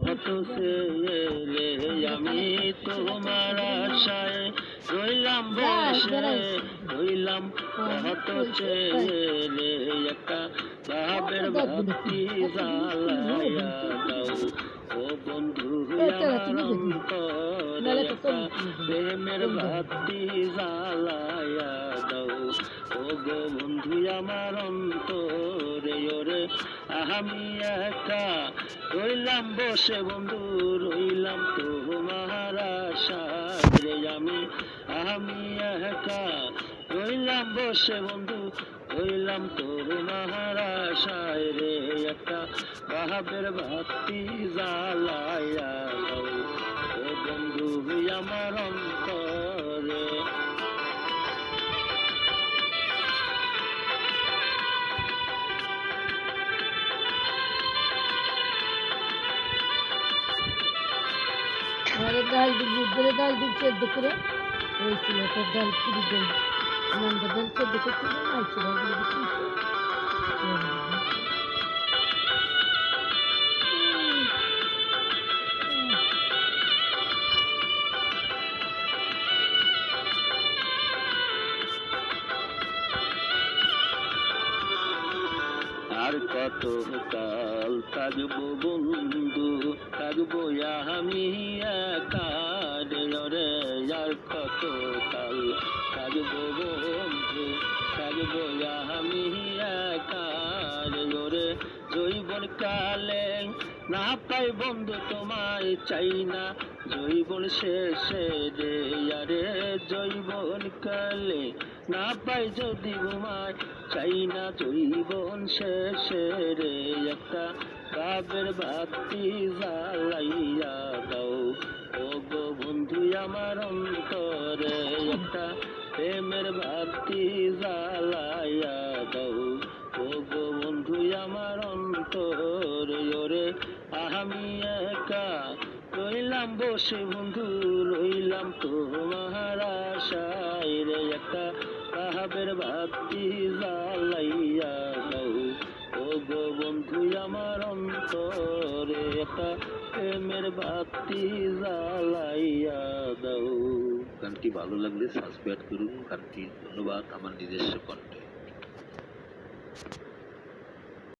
কত ছেলে আমি তোমার আশায় রইলাম বসে রইলাম কত ছেলে একটা ভাবের ভক্তি জ্বালায়া দাও ও বন্ধু আমার অন্তরে একটা প্রেমের ভক্তি জ্বালায়া দাও ও গো বন্ধু আমার অন্তরে ওরে আমি একা রইলাম বসে বন্ধু রইলাম তোমার আশায় রে আমি একা রইলাম বসে বন্ধু রইলাম তোমার আশায় রে একটা ভাবের ভক্তি জ্বালায়া দাও ও বন্ধু আমার অন্তরে। ঘরে ডাল বুদ্ধরে ডাল দুধ সেদ্ধ করে হয়েছিল তার ডাল পুরি ডাল নন্দা ডাল সেদ্ধ করছিল আইছিল আর কত কাল থাকবো বন্ধু থাকবো আমি একা রে আর কত কাল থাকবো বন্ধু থাকবো আমি একা রে জৈবন কালে না পাই বন্ধু তোমায় চাই না জৈবন শেষে রে আরে জৈবন কালে না পাই যদি ঘুমায় চাই না জৈবন শেষে রে একটা ভাবের ভক্তি জ্বালাইয়া দাও ও গো বন্ধু আমার অন্তরে একটা প্রেমের ভক্তি জ্বালাইয়া দাও ও গো বন্ধু আমার অন্তরে ওরে আমি একা রইলাম বসে বন্ধু রইলাম তোমার আশায় রে একটা ভাবের ভক্তি জ্বালাইয়া দাও ও গো বন্ধু আমার অন্তরে একটা প্রেমের ভক্তি জ্বালাইয়া দাও। গানটি ভালো লাগলে সাবস্ক্রাইব করুন। গানটি ধন্যবাদ আমার নিজস্ব কণ্ঠে।